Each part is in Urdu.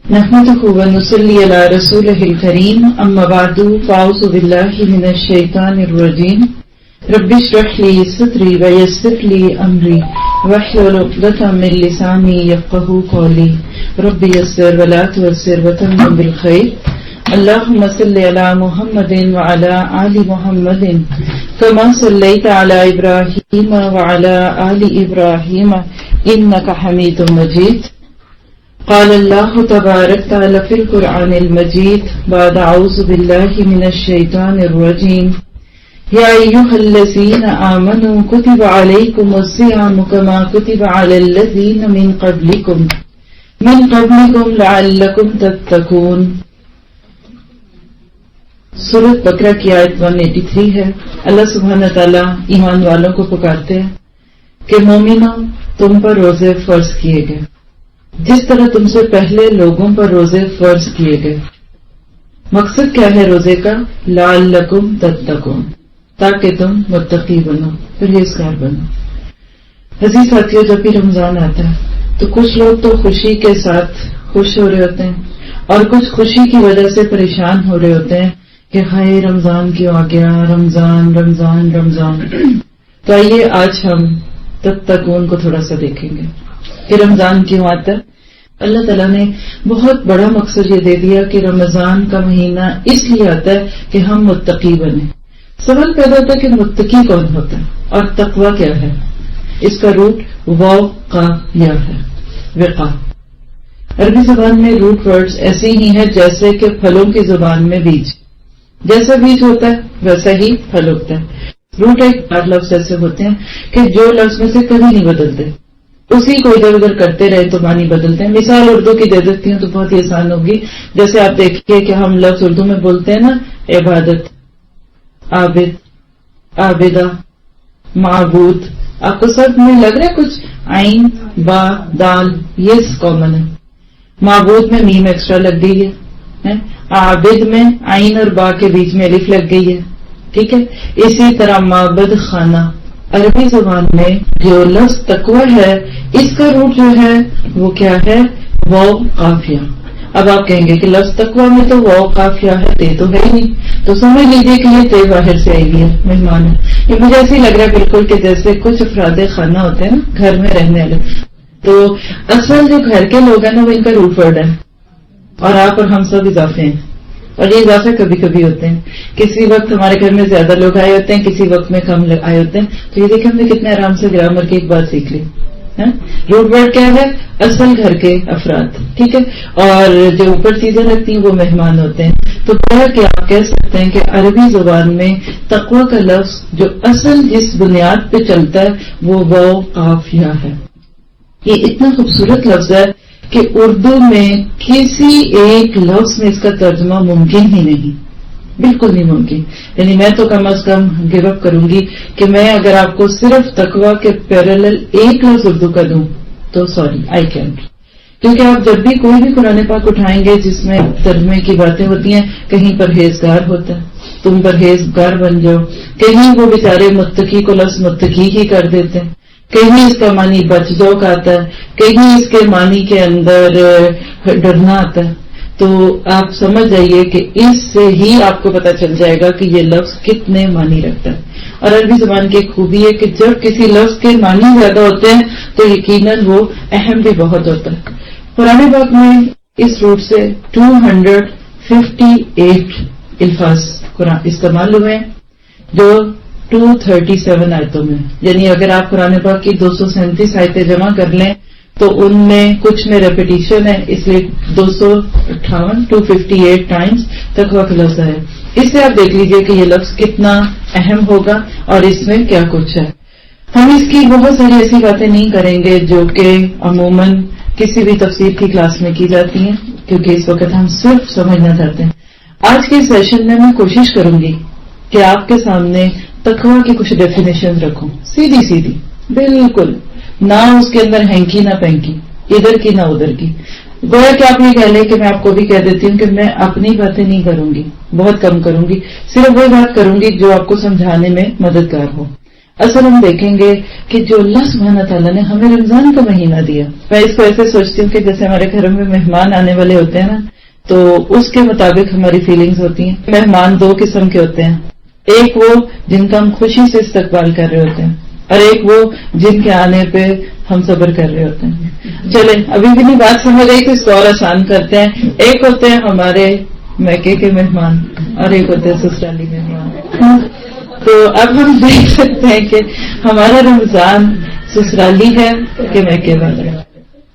نحمده ونصلي على رسوله الكريم اما بعد فاعوذ بالله من الشيطان الرجيم رب اشرح لي صدري ويسر لي امري واحلل عقدة من لساني يفقهوا قولي رب يسر ولا تعسر وتمم بالخير اللهم صل على محمد وعلى آل محمد كما صليت على إبراهيم وعلى آل إبراهيم إنك حميد مجيد قال الله تبارك وتعالى في القرآن المجيد بعد أعوذ بالله من الشيطان الرجيم يا أيها الذين آمنوا كتب عليكم الصيام كما كتب على الذين من قبلكم لعلكم تتقون. سورۃ بقرہ کی آیت 183 ہے. اللہ سبحانہ تعالیٰ ایمان والوں کو پکارتے ہیں کہ مومنوں تم پر روزے فرض کیے گئے جس طرح تم سے پہلے لوگوں پر روزے فرض کیے گئے. مقصد کیا ہے روزے کا؟ لعلکم تتقون، تاکہ تم متقی بنو، پرہیزگار بنو. عزیز ساتھیو، جب بھی رمضان آتا ہے تو کچھ لوگ تو خوشی کے ساتھ خوش ہو رہے ہوتے ہیں اور کچھ خوشی کی وجہ سے پریشان ہو رہے ہوتے ہیں کہ ہائے رمضان کیوں آ گیا، رمضان رمضان رمضان. تو آئیے آج ہم تتقون کو تھوڑا سا دیکھیں گے کہ رمضان کیوں آتا ہے. اللہ تعالیٰ نے بہت بڑا مقصد یہ دے دیا کہ رمضان کا مہینہ اس لیے آتا ہے کہ ہم متقی بنیں. سوال پیدا ہوتا ہے کہ متقی کون ہوتا ہے اور تقوی کیا ہے؟ اس کا روٹ وقایا ہے، وقا. عربی زبان میں روٹ ورڈز ایسے ہی ہیں جیسے کہ پھلوں کی زبان میں بیج، جیسا بیج ہوتا ہے ویسا ہی پھل ہوتا ہے. روٹ ایک بار لفظ ایسے ہوتے ہیں کہ جو لفظ میں سے کبھی نہیں بدلتے، اسی کو ادھر ادھر کرتے رہے تو معنی بدلتے ہیں. مثال اردو کی دے دیتی ہوں تو بہت ہی آسان ہوگی. جیسے آپ دیکھیے کہ ہم لفظ اردو میں بولتے ہیں نا، عبادت، عابد، عابدہ، معبود. آپ کو سب میں لگ رہا ہے کچھ عین با دال یہ کامن ہے. معبود میں میم ایکسٹرا لگ گئی ہے، عابد میں عین اور با کے بیچ میں الف لگ گئی ہے. ٹھیک ہے. اسی طرح معبد خانہ. عربی زبان میں جو لفظ تقوی ہے اس کا روٹ جو ہے وہ کیا ہے؟ واو قافیہ. اب آپ کہیں گے کہ لفظ تقوی میں تو واو قافیہ ہے، تے تو ہے ہی نہیں، تو سمجھ لیجیے کہ یہ تے باہر سے آئی ہے، مہمان ہے. یہ مجھے ایسے ہی لگ رہا ہے بالکل کہ جیسے کچھ افراد خانہ ہوتے ہیں نا گھر میں رہنے والے، تو اصل جو گھر کے لوگ ہیں نا وہ ان کا روٹ ورڈ ہے اور آپ اور ہم سب اضافے ہیں. اور یہ اضافے کبھی کبھی ہوتے ہیں. کسی وقت ہمارے گھر میں زیادہ لوگ آئے ہوتے ہیں، کسی وقت میں کم آئے ہوتے ہیں. تو یہ دیکھیں ہم نے کتنے آرام سے گرامر کی ایک بات سیکھ لی. روٹ ورڈ کیا ہے؟ اصل گھر کے افراد. ٹھیک ہے. اور جو اوپر چیزیں رکھتی ہیں وہ مہمان ہوتے ہیں. تو کہ آپ کہہ سکتے ہیں کہ عربی زبان میں تقوی کا لفظ جو اصل جس بنیاد پہ چلتا ہے وہ واو قافیہ ہے. یہ اتنا خوبصورت لفظ ہے کہ اردو میں کسی ایک لفظ میں اس کا ترجمہ ممکن ہی نہیں، بالکل نہیں ممکن. یعنی میں تو کم از کم گیو اپ کروں گی کہ میں اگر آپ کو صرف تقوی کے پیرالل ایک لفظ اردو کا دوں تو سوری آئی کینٹ. کیونکہ آپ جب بھی کوئی بھی قرآن پاک اٹھائیں گے جس میں ترجمے کی باتیں ہوتی ہیں، کہیں پرہیزگار ہوتا ہے، تم پرہیزگار بن جاؤ، کہیں وہ بیچارے متقی کو لفظ متقی ہی کر دیتے ہیں، کہیں اس کا معنی بچ جاؤ کا آتا ہے، کہیں اس کے معنی کے اندر ڈرنا آتا ہے. تو آپ سمجھ جائیے کہ اس سے ہی آپ کو پتا چل جائے گا کہ یہ لفظ کتنے معنی رکھتا ہے. اور عربی زبان کی ایک خوبی ہے کہ جب کسی لفظ کے معنی زیادہ ہوتے ہیں تو یقیناً وہ اہم بھی بہت ہوتا ہے. قرآن پاک میں اس روٹ سے 258 الفاظ قرآن استعمال ہوئے ہیں جو 237 آیتوں میں. یعنی اگر آپ قرآن پاک کی 237 آیتیں جمع کر لیں تو ان میں کچھ میں ریپیٹیشن ہے، اس لیے 258 ٹائمز تقوی کا لفظ ہے. اس سے آپ دیکھ لیجئے کہ یہ لفظ کتنا اہم ہوگا اور اس میں کیا کچھ ہے. ہم اس کی بہت ساری ایسی باتیں نہیں کریں گے جو کہ عموماً کسی بھی تفسیر کی کلاس میں کی جاتی ہیں، کیونکہ اس وقت ہم صرف سمجھنا چاہتے ہیں. آج کے سیشن میں کوشش کروں گی کہ آپ کے سامنے تقوی کی کچھ ڈیفینیشن رکھوں، سیدھی سیدھی بالکل، نہ اس کے اندر ہینکی نہ پینکی، ادھر کی نہ ادھر کی. گویا کہ آپ یہ کہہ لیں کہ میں آپ کو بھی کہہ دیتی ہوں کہ میں اپنی باتیں نہیں کروں گی، بہت کم کروں گی، صرف وہی بات کروں گی جو آپ کو سمجھانے میں مددگار ہو. اصل ہم دیکھیں گے کہ جو اللہ سبحانہ تعالیٰ نے ہمیں رمضان کا مہینہ دیا، میں اس کو ایسے سوچتی ہوں کہ جیسے ہمارے گھروں میں مہمان آنے والے ہوتے ہیں نا، تو اس کے مطابق ہماری فیلنگز ہوتی ہیں. مہمان دو قسم کے ہوتے ہیں، ایک وہ جن کا ہم خوشی سے استقبال کر رہے ہوتے ہیں، اور ایک وہ جن کے آنے پہ ہم صبر کر رہے ہوتے ہیں. چلیں ابھی بھی نہیں بات سمجھ رہی تو اس کو اور آسان کرتے ہیں. ایک ہوتے ہیں ہمارے میکے کے مہمان اور ایک ہوتے ہیں سسرالی مہمان. تو اب ہم دیکھ سکتے ہیں کہ ہمارا رمضان سسرالی ہے کہ میکے والا ہے.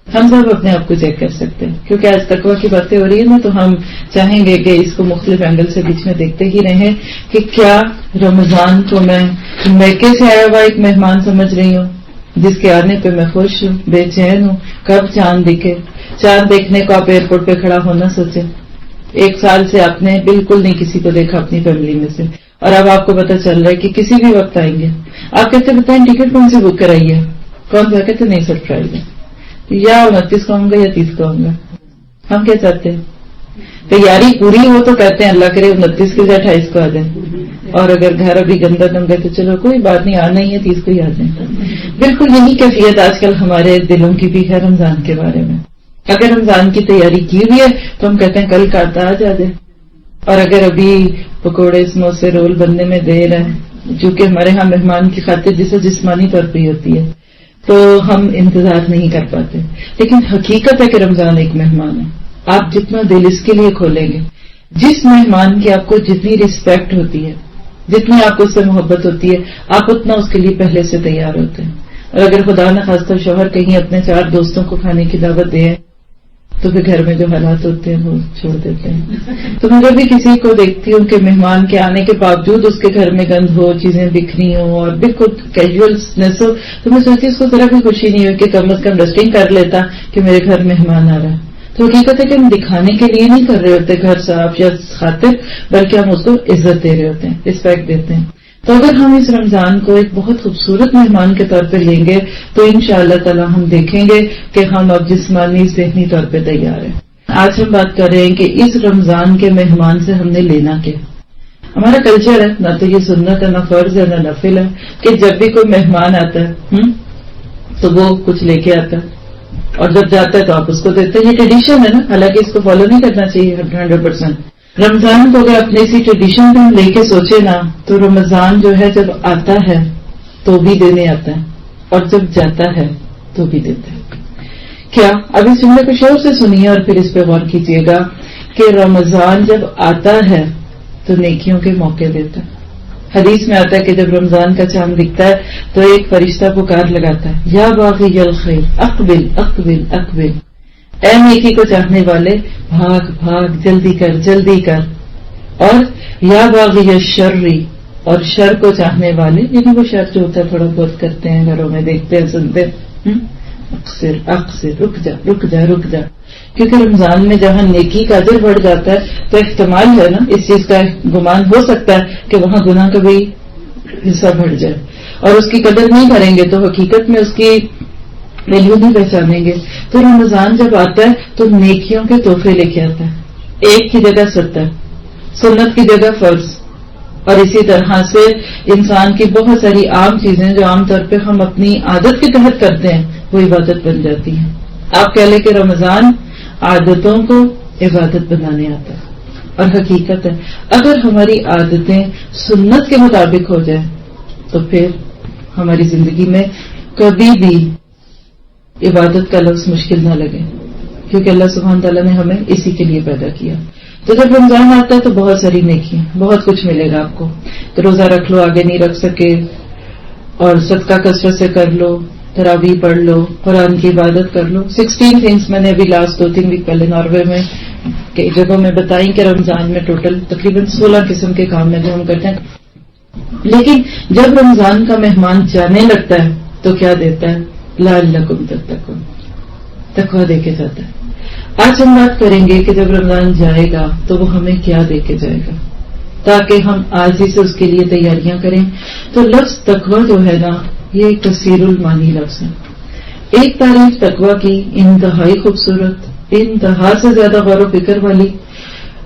ہم سب اپنے آپ کو چیک کر سکتے ہیں، کیونکہ آج تقویٰ کی باتیں ہو رہی ہیں نا، تو ہم چاہیں گے کہ اس کو مختلف اینگل سے بیچ میں دیکھتے ہی رہیں کہ کیا رمضان کو میں میکے سے آیا ہوا ایک مہمان سمجھ رہی ہوں جس کے آنے پہ میں خوش ہوں، بے چین ہوں. کب چاند دکھے، چاند دیکھنے کو آپ ایئرپورٹ پہ کھڑا ہونا سوچیں. 1 سال سے آپ نے بالکل نہیں کسی کو دیکھا اپنی فیملی میں سے، اور اب آپ کو پتہ چل رہا ہے کہ کسی بھی وقت آئیں گے. آپ کہتے بتائیں ٹکٹ کون سی بک کرائی ہے؟ کون سا؟ کہتے نہیں سرپرائز ہے، یا 29 کو آؤں گا یا 30 کو آؤں گا. ہم کیا چاہتے ہیں؟ تیاری پوری ہو تو کہتے ہیں اللہ کرے 29 کی جگہ 28 کو آ جائیں، اور اگر گھر ابھی گندا دم گئے تو چلو کوئی بات نہیں، آنا ہی ہے 30 کو ہی آ جائیں. بالکل یہی کیفیت آج کل ہمارے دلوں کی بھی ہے رمضان کے بارے میں. اگر رمضان کی تیاری کی ہوئی ہے تو ہم کہتے ہیں کل کاتا آ جا جائے، اور اگر ابھی پکوڑے سموسے رول بننے میں دیر ہے، چونکہ ہمارے ہاں مہمان کی خاطر جسے جسمانی طور پہ ہوتی ہے تو ہم انتظار نہیں کر پاتے. لیکن حقیقت ہے کہ رمضان ایک مہمان ہے. آپ جتنا دل اس کے لیے کھولیں گے، جس مہمان کی آپ کو جتنی رسپیکٹ ہوتی ہے، جتنی آپ کو اس سے محبت ہوتی ہے، آپ اتنا اس کے لیے پہلے سے تیار ہوتے ہیں. اور اگر خدا نخواستہ شوہر کہیں اپنے 4 دوستوں کو کھانے کی دعوت دے تو پھر گھر میں جو حالات ہوتے ہیں وہ چھوڑ دیتے ہیں. تو میں جب بھی کسی کو دیکھتی ہوں کہ مہمان کے آنے کے باوجود اس کے گھر میں گند ہو، چیزیں بکھری ہوں اور بالکل کیجولنس ہو، تو میں سوچتی اس کو ذرا بھی خوشی نہیں ہوئی کہ کم از کم ڈسٹنگ کر لیتا کہ میرے گھر مہمان آ رہا ہے. تو حقیقت ہے کہ ہم دکھانے کے لیے نہیں کر رہے ہوتے گھر صاف یا خاطر، بلکہ ہم اس کو عزت دے رہے ہوتے ہیں، رسپیکٹ دیتے ہیں. تو اگر ہم اس رمضان کو ایک بہت خوبصورت مہمان کے طور پہ لیں گے تو انشاءاللہ تعالی ہم دیکھیں گے کہ ہم اب جسمانی ذہنی طور پہ تیار ہیں. آج ہم بات کر رہے ہیں کہ اس رمضان کے مہمان سے ہم نے لینا کیا. ہمارا کلچر ہے، نہ تو یہ سنت ہے، نہ فرض ہے، نہ نفل ہے، کہ جب بھی کوئی مہمان آتا ہے تو وہ کچھ لے کے آتا ہے اور جب جاتا ہے تو آپ اس کو دیتے ہیں. یہ ٹریڈیشن ہے نا، حالانکہ اس کو فالو نہیں کرنا چاہیے 100%. رمضان کو اگر اپنے اسی ٹریڈیشن پہ ہم لے کے سوچے نا تو رمضان جو ہے جب آتا ہے تو بھی دینے آتا ہے اور جب جاتا ہے تو بھی دیتا ہے. کیا اب اس جملے کو شور سے سنیے اور پھر اس پہ غور کیجیے گا کہ رمضان جب آتا ہے تو نیکیوں کے موقع دیتا ہے. حدیث میں آتا ہے کہ جب رمضان کا چاند دکھتا ہے تو ایک فرشتہ پکار لگاتا ہے، یا باغی الخیر اقبل اقبل اقبل، اے نیکی کو چاہنے والے بھاگ بھاگ، جلدی کر جلدی کر. اور یا باغی الشری، اور شر کو چاہنے والے، یعنی وہ شر جو ہوتا ہے تھوڑا بہت کرتے ہیں گھروں میں، دیکھتے ہیں سنتے ہیں، اقصر اقصر، رک جا رک جا رک جا. کیونکہ رمضان میں جہاں نیکی کا اجر بڑھ جاتا ہے تو احتمال ہے نا، اس چیز کا گمان ہو سکتا ہے کہ وہاں گناہ کا بھی حصہ بڑھ جائے، اور اس کی قدر نہیں کریں گے تو حقیقت میں اس کی ویلیو نہیں پہچانیں گے. تو رمضان جب آتا ہے تو نیکیوں کے تحفے لے کے آتا ہے، 1 کی جگہ 70، سنت کی جگہ فرض. اور اسی طرح سے انسان کی بہت ساری عام چیزیں جو عام طور پہ ہم اپنی عادت کے تحت کرتے ہیں وہ عبادت بن جاتی ہیں. آپ کہہ لیں کہ رمضان عادتوں کو عبادت بنانے آتا ہے، اور حقیقت ہے اگر ہماری عادتیں سنت کے مطابق ہو جائیں تو پھر ہماری زندگی میں کبھی بھی عبادت کا لفظ مشکل نہ لگے، کیونکہ اللہ سبحانہ تعالیٰ نے ہمیں اسی کے لیے پیدا کیا. تو جب رمضان آتا ہے تو بہت ساری نیکیاں، بہت کچھ ملے گا آپ کو. تو روزہ رکھ لو، آگے نہیں رکھ سکے، اور صدقہ کثرت سے کر لو، تراویح پڑھ لو، قرآن کی عبادت کر لو. 16 تھنگس میں نے ابھی لاسٹ 2-3 ویک پہلے ناروے میں کئی جگہوں میں بتائیں کہ رمضان میں ٹوٹل تقریباً 16 قسم کے کام ہیں جو ہم کرتے ہیں. لیکن جب رمضان کا مہمان جانے لگتا ہے تو کیا دیتا ہے؟ لعلکم تتقون، تقویٰ دے کے جاتا ہے. آج ہم بات کریں گے کہ جب رمضان جائے گا تو وہ ہمیں کیا دے کے جائے گا تاکہ ہم آج ہی سے اس کے لیے تیاریاں کریں. تو لفظ تقویٰ جو ہے نا یہ ایک کثیر المعانی لفظ ہے. ایک تعریف تقویٰ کی انتہائی خوبصورت، انتہا سے زیادہ غور و فکر والی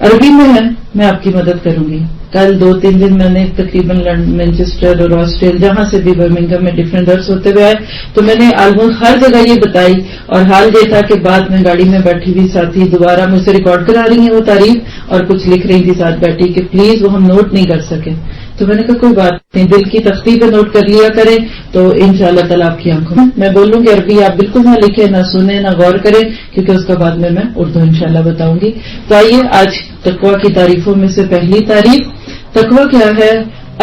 عربی میں ہے، میں آپ کی مدد کروں گی. کل 2-3 دن میں نے تقریباً مینچسٹر اور آسٹریل جہاں سے بھی برمنگھم میں ڈفرینٹ درس ہوتے ہوئے آئے تو میں نے آلموسٹ ہر جگہ یہ بتائی، اور حال یہ تھا کہ بعد میں گاڑی میں بیٹھی ہوئی ساتھی دوبارہ مجھ سے ریکارڈ کرا رہی ہیں وہ تعریف، اور کچھ لکھ رہی تھی ساتھ بیٹھی کہ پلیز وہ ہم نوٹ نہیں کر سکے. تو میں نے کہا کوئی بات نہیں، دل کی تختی پہ نوٹ کر لیا کریں تو انشاءاللہ تعالیٰ آپ کی آنکھوں میں بولوں گی عربی آپ بالکل نہ لکھیں، نہ سنیں، نہ غور کریں، کیونکہ اس کا بعد میں اردو انشاءاللہ بتاؤں گی. تو آئیے آج تقویٰ کی تعریفوں میں سے پہلی تعریف، تقویٰ کیا ہے؟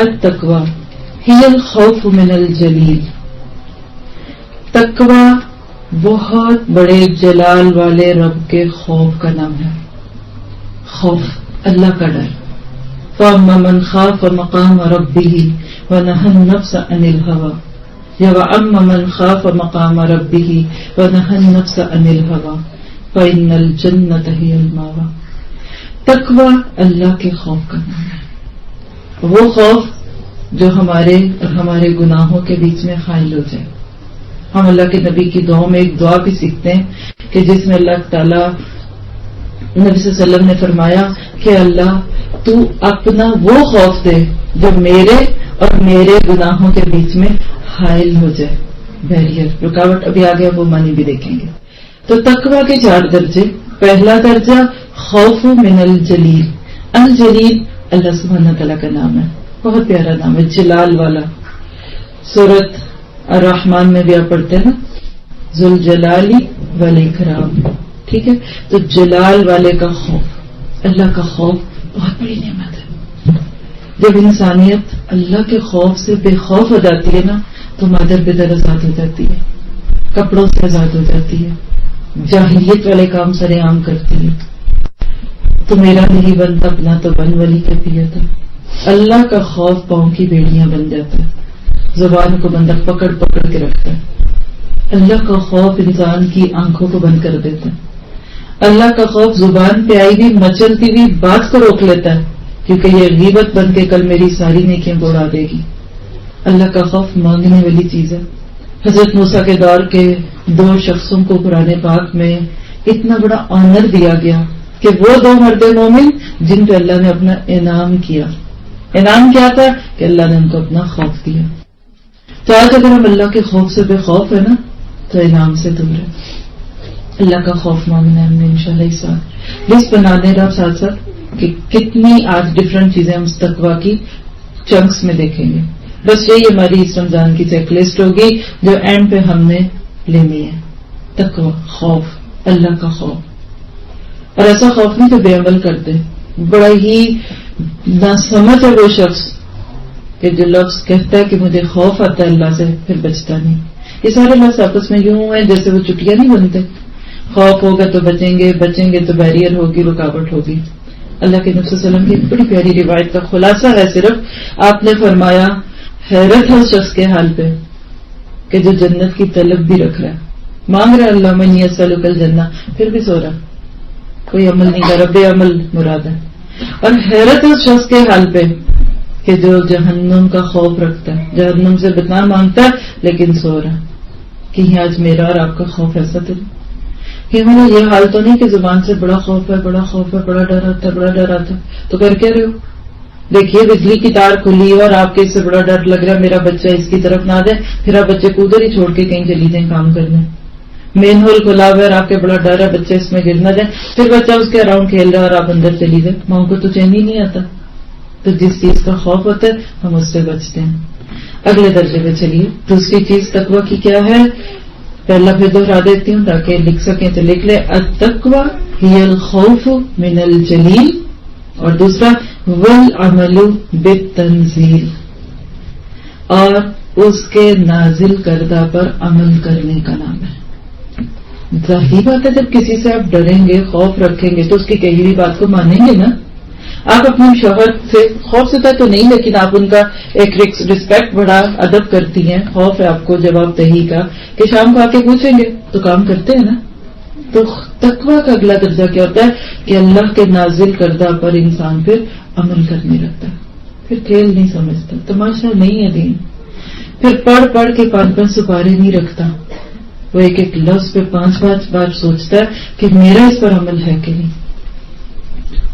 التقویٰ ہی الخوف من الجلیل. تقویٰ بہت بڑے جلال والے رب کے خوف کا نام ہے. خوف اللہ کا ڈر. فَأَمَّا مَنْ خَافَ مَقَامَ رَبِّهِ وَنَهَى النَّفْسَ عَنِ الْهَوَىٰ یا وَأَمَّا مَنْ خَافَ مَقَامَ رَبِّهِ وَنَهَى النَّفْسَ عَنِ الْهَوَىٰ فَإِنَّ الْجَنَّةَ هِيَ الْمَأْوَىٰ. تقویٰ اللہ کے خوف کا نام ہے، وہ خوف جو ہمارے اور ہمارے گناہوں کے بیچ میں حائل ہو جائے. ہم اللہ کے نبی کی دعاؤں میں ایک دعا بھی سیکھتے ہیں کہ جس میں اللہ تعالیٰ نبی صلی اللہ علیہ وسلم نے فرمایا کہ اللہ تو اپنا وہ خوف دے جو میرے اور میرے گناہوں کے بیچ میں حائل ہو جائے، بیریئر، رکاوٹ. ابھی آگے وہ معنی بھی دیکھیں گے. تو تقویٰ کے 4 درجے. پہلا درجہ خوف من الجلیل. الجلیل اللہ سبحانہ تعالیٰ کا نام ہے، بہت پیارا نام ہے، جلال والا. سورۃ الرحمن میں بھی آپ پڑھتے ہیں نا، ذوالجلال والاکرام. ٹھیک ہے، تو جلال والے کا خوف، اللہ کا خوف بہت بڑی نعمت ہے. جب انسانیت اللہ کے خوف سے بے خوف ہو جاتی ہے نا تو مادر بدر آزاد ہو جاتی ہے، کپڑوں سے آزاد ہو جاتی ہے، جاہلیت والے کام سر عام کرتی ہے. تو میرا نہیں بنتا اپنا تو بن ولی کے پیے تھا. اللہ کا خوف پاؤں کی بیڑیاں بن جاتا ہے، زبان کو بندہ پکڑ پکڑ کے رکھتا ہے. اللہ کا خوف انسان کی آنکھوں کو بند کر دیتا ہے. اللہ کا خوف زبان پہ آئی ہوئی مچلتی ہوئی بات کو روک لیتا ہے، کیونکہ یہ غیبت بن کے کل میری ساری نیکیاں بڑھا دے گی. اللہ کا خوف مانگنے والی چیز ہے. حضرت موسیٰ کے دور کے 2 شخصوں کو قرآن پاک میں اتنا بڑا آنر دیا گیا کہ وہ 2 مرد مومن جن پہ اللہ نے اپنا انعام کیا. انعام کیا تھا کہ اللہ نے ان کو اپنا خوف دیا. تو آج اگر ہم اللہ کے خوف سے بے خوف ہے نا تو انعام سے دور ہے. اللہ کا خوف مانگنا ہے ہم نے انشاءاللہ اس بار لسٹ بنا دیں آپ ساتھ ساتھ کہ کتنی آج ڈفرینٹ چیزیں ہم تقویٰ کی چنکس میں دیکھیں گے. بس یہی ہماری اس رمضان کی چیک لسٹ ہوگی جو اینڈ پہ ہم نے لینی ہے. تقویٰ، خوف، اللہ کا خوف. اور ایسا خوف نہیں کہ بے عمل کرتے. بڑا ہی ناسمجھ ہے وہ شخص کہ جو لفظ کہتا ہے کہ مجھے خوف آتا ہے اللہ سے پھر بچتا نہیں. یہ سارے لفظ آپس میں یوں ہیں جیسے وہ چٹیاں نہیں بنتے. خوف ہوگا تو بچیں گے تو بیریئر ہوگی، رکاوٹ ہوگی. اللہ کے نبی صلی اللہ علیہ وسلم کی بڑی پیاری روایت کا خلاصہ ہے صرف آپ نے فرمایا حیرت ہے اس شخص کے حال پہ کہ جو جنت کی طلب بھی رکھ رہا ہے، مانگ رہا ہے اللہ من یسألک الجنہ، پھر بھی سو رہا، کوئی عمل نہیں کر رہا، بے عمل مراد ہے. اور حیرت ہے اس شخص کے حال پہ کہ جو جہنم کا خوف رکھتا ہے، جہنم سے بچنا مانگتا ہے لیکن سو رہا. کہ آج میرا اور آپ کا خوف ایسا تو نہیں کہ ہمارا یہ حال تو نہیں کہ زبان سے بڑا خوف ہے، بڑا خوف ہے، بڑا ڈر آتا ہے، بڑا ڈر آتا ہے. تو کر کیا رہے ہو؟ دیکھیے بجلی کی تار کھلی اور آپ کے اس سے بڑا ڈر لگ رہا ہے میرا بچہ اس کی طرف نہ جائے، پھر آپ بچے کو ادھر ہی چھوڑ کے کہیں چلی جائیں کام کرنے. مین ہول کھلا ہوا ہے اور آپ کے بڑا ڈر ہے بچے اس میں گر نہ جائے، پھر بچہ اس کے اراؤنڈ کھیل رہا ہے اور آپ اندر چلی جائیں. ماں کو تو چین ہی نہیں آتا. تو جس چیز کا خوف ہوتا ہے ہم اس سے بچتے ہیں. اگلے درجے پہ چلیے. دوسری چیز تقویٰ کی کیا ہے؟ پہلا پھر دوہرا دیتی ہوں تاکہ لکھ سکیں تو لکھ لیں. التقویٰ ہی الخوف من الجلیل، اور دوسرا والعمل بالتنزیل، اور اس کے نازل کردہ پر عمل کرنے کا نام ہے. ظاہری بات ہے جب کسی سے آپ ڈریں گے، خوف رکھیں گے تو اس کی کہی ہوئی بات کو مانیں گے نا. آپ اپنے شوہر سے خوف سے تو نہیں، لیکن آپ ان کا ایک رسپیکٹ بڑا ادب کرتی ہیں. خوف ہے آپ کو جواب دہی کا کہ شام کو آ کے پوچھیں گے تو کام کرتے ہیں نا. تو تقویٰ کا اگلا درجہ کیا ہوتا ہے کہ اللہ کے نازل کردہ پر انسان پھر عمل کرنے لگتا ہے. پھر کھیل نہیں سمجھتا، تماشا نہیں ہے دین. پھر پڑھ پڑھ کے 5 سپارے نہیں رکھتا، وہ ایک ایک لفظ پہ 5 بار سوچتا ہے کہ میرا اس پر عمل ہے کہ نہیں.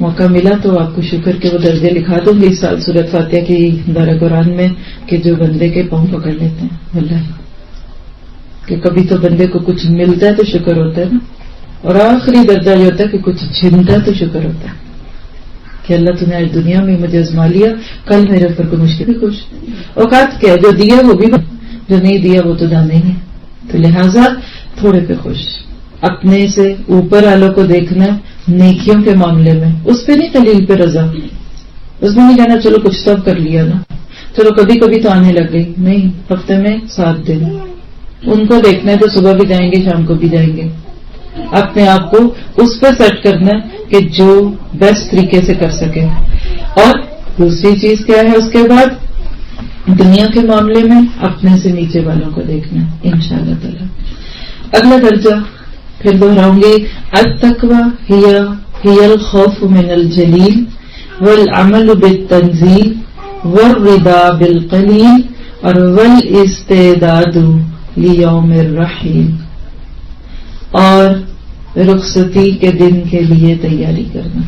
موقع ملا تو آپ کو شکر کے وہ درجے لکھا دوں گی اس سال سورۃ فاتحہ کی دار قرآن میں کہ جو بندے کے پاؤں پکڑ لیتے ہیں. واللہ کہ کبھی تو بندے کو کچھ ملتا ہے تو شکر ہوتا ہے نا, اور آخری درجہ یہ ہوتا ہے کہ کچھ چھنتا ہے تو شکر ہوتا ہے کہ اللہ تم نے آج دنیا میں مجھے آزما لیا, کل میرے اوپر کوئی مشکل بھی خوش. اوقات کیا جو دیا وہ بھی, جو نہیں دیا وہ تو جانا ہی ہے. تو لہذا تھوڑے پہ خوش, اپنے سے اوپر والوں کو دیکھنا نیکیوں کے معاملے میں, اس پہ نہیں قلیل پہ رضا, اس میں نہیں کہنا چلو کچھ تو کر لیا نا, چلو کبھی کبھی تو آنے لگ گئی, نہیں, ہفتے میں 7 دن ان کو دیکھنا ہے تو صبح بھی جائیں گے شام کو بھی جائیں گے. اپنے آپ کو اس پہ سیٹ کرنا ہے کہ جو بیسٹ طریقے سے کر سکے. اور دوسری چیز کیا ہے اس کے بعد, دنیا کے معاملے میں اپنے سے نیچے والوں کو دیکھنا انشاءاللہ تعالی. اگلا درجہ پھر دہراؤں گی, التقوی ہی الخوف من الجلیل والعمل بالتنزیل والرضا بالقلیل اور والاستعداد لیوم الرحیل, اور رخصتی کے دن کے لیے تیاری کرنا.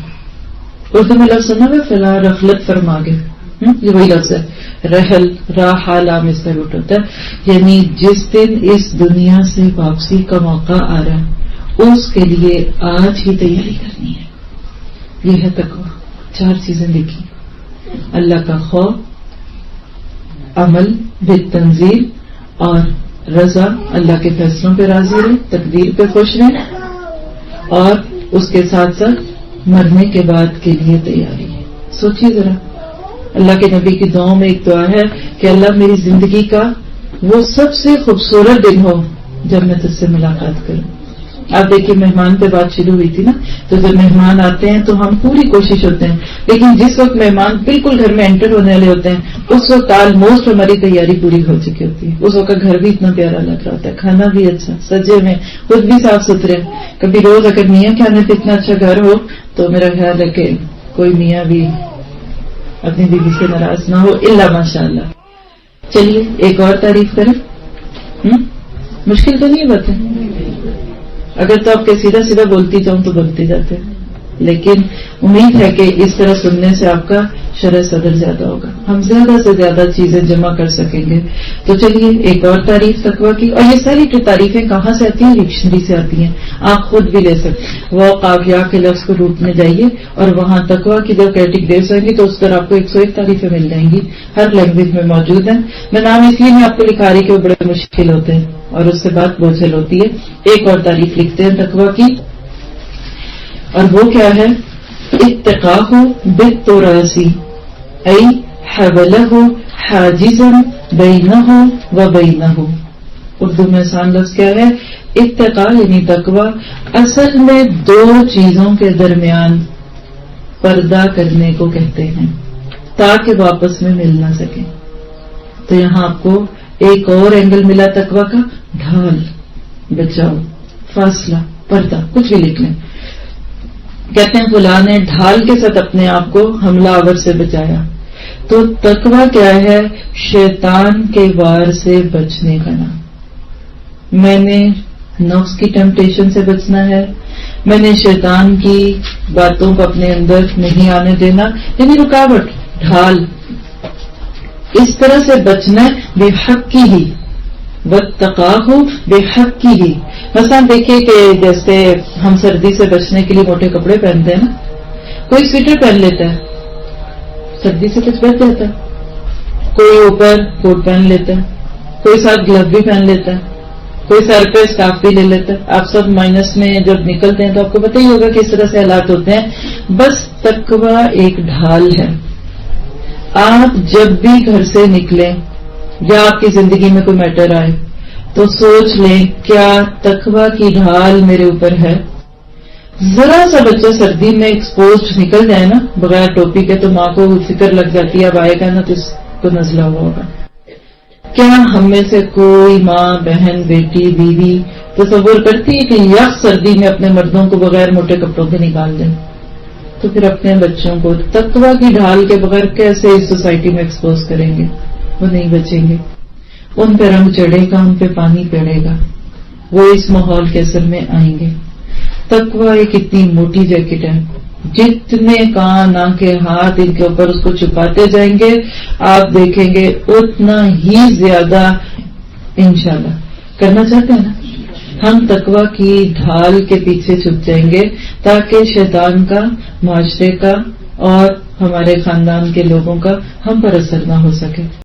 اردو میں لفظ سنا ہے فلاں رخلت فرما گے, یہ وہی لفظ ہے, رحل راحال عام اس کا روٹ ہوتا ہے, یعنی جس دن اس دنیا سے واپسی کا موقع آ رہا ہے اس کے لیے آج ہی تیاری کرنی ہے. یہ ہے تقویٰ. 4 چیزیں دیکھی, اللہ کا خوف, عمل بالتنزیل اور رضا, اللہ کے فیصلوں پہ راضی رہے, تقدیر پہ خوش رہے, اور اس کے ساتھ ساتھ مرنے کے بعد کے لیے تیاری ہے. سوچیے ذرا, اللہ کے نبی کی دعاؤں میں ایک دعا ہے کہ اللہ میری زندگی کا وہ سب سے خوبصورت دن ہو جب میں تجھ سے ملاقات کروں. آپ دیکھیے مہمان پہ بات شروع ہوئی تھی نا, تو جب مہمان آتے ہیں تو ہم پوری کوشش ہوتے ہیں, لیکن جس وقت مہمان بالکل گھر میں انٹر ہونے والے ہوتے ہیں اس وقت آلموسٹ ہماری تیاری پوری ہو چکی ہوتی ہے. اس وقت گھر بھی اتنا پیارا لگ رہا ہوتا ہے, کھانا بھی اچھا, سجے میں, خود بھی صاف ستھرے. کبھی روز اگر میاں کے آنے پہ اتنا اچھا گھر ہو تو میرا خیال ہے کہ کوئی میاں بھی اپنی بیوی سے ناراض نہ ہو, الا ماشاء اللہ. چلیے ایک اور تعریف کریں. مشکل تو نہیں بات ہے, اگر تو آپ کے سیدھا سیدھا بولتی جاؤں تو بولتے جاتے, لیکن امید ہے کہ اس طرح سننے سے آپ کا شرح صدر زیادہ ہوگا, ہم زیادہ سے زیادہ چیزیں جمع کر سکیں گے. تو چلیے ایک اور تعریف تقویٰ کی, اور یہ ساری تعریفیں کہاں سے آتی ہیں؟ ڈکشنری سے آتی ہیں, آپ خود بھی لے سکتے. وہ قافیہ کے لفظ کو روٹ میں جائیے اور وہاں تقویٰ کی جب کیٹیگریز ہوئیں گی تو اس پر آپ کو 101 تعریفیں مل جائیں گی, ہر لینگویج میں موجود ہیں. میں نام اس لیے میں آپ کو لکھا رہی کہ وہ بڑے مشکل ہوتے ہیں اور اس سے بات بوجھل ہوتی ہے. ایک اور تعریف لکھتے ہیں تقویٰ کی, اور وہ کیا ہے؟ اتقاہ بالتراسی ای حولہ حاجزا بینہ و بینہ. اردو میں آسان لفظ کیا ہے؟ اتقاء یعنی تقویٰ اصل میں 2 چیزوں کے درمیان پردہ کرنے کو کہتے ہیں تاکہ واپس میں مل نہ سکے. تو یہاں آپ کو ایک اور اینگل ملا تقویٰ کا, ڈھال, بچاؤ, فاصلہ, پردہ, کچھ بھی لکھ لیں. کہتے ہیں فلاں نے ڈھال کے ساتھ اپنے آپ کو حملہ آور سے بچایا. تو تقویٰ کیا ہے؟ شیطان کے وار سے بچنے کا نام. میں نے نفس کی ٹیمپٹیشن سے بچنا ہے, میں نے شیطان کی باتوں کو اپنے اندر نہیں آنے دینا, یعنی رکاوٹ, ڈھال. اس طرح سے بچنا بے حق کی ہی, واتقاہ بے حق کی ہی. مثلا دیکھیے کہ جیسے ہم سردی سے بچنے کے لیے موٹے کپڑے پہنتے ہیں نا, کوئی سویٹر پہن لیتا ہے, سردی سے کچھ بچ جاتا ہے, کوئی اوپر کوٹ پہن لیتا ہے, کوئی ساتھ گلو بھی پہن لیتا ہے, کوئی سر پہ اسکارف بھی لے لیتا ہے. آپ سب مائنس میں جب نکلتے ہیں تو آپ کو پتہ ہی ہوگا کہ اس طرح سے حالات ہوتے ہیں. بس تقویٰ ایک ڈھال ہے. آپ جب بھی گھر سے نکلیں یا آپ کی زندگی میں کوئی میٹر آئے تو سوچ لیں کیا تقویٰ کی ڈھال میرے اوپر ہے. ذرا سا بچہ سردی میں ایکسپوزڈ نکل جائے نا بغیر ٹوپی کے تو ماں کو فکر لگ جاتی ہے, اب آئے گا نا تو اس کو نزلہ ہوا ہوگا. کیا ہم میں سے کوئی ماں, بہن, بیٹی, بیوی تصور کرتی ہے کہ یخ سردی میں اپنے مردوں کو بغیر موٹے کپڑوں کے نکال دیں؟ تو پھر اپنے بچوں کو تقویٰ کی ڈھال کے بغیر کیسے اس سوسائٹی میں ایکسپوز کریں گے؟ وہ نہیں بچیں گے. ان پہ رنگ چڑھے گا, ان پہ پانی پڑے گا, وہ اس ماحول کے اثر میں آئیں گے. تقویٰ ایک اتنی موٹی جیکٹ ہے جتنے کان آنکھیں ہاتھ ان کے اوپر اس کو چھپاتے جائیں گے آپ دیکھیں گے اتنا ہی زیادہ انشاءاللہ کرنا چاہتے ہیں نا ہم تقوی کی ڈھال کے پیچھے چھپ جائیں گے تاکہ شیطان کا معاشرے کا اور ہمارے خاندان کے لوگوں کا ہم پر اثر نہ ہو سکے.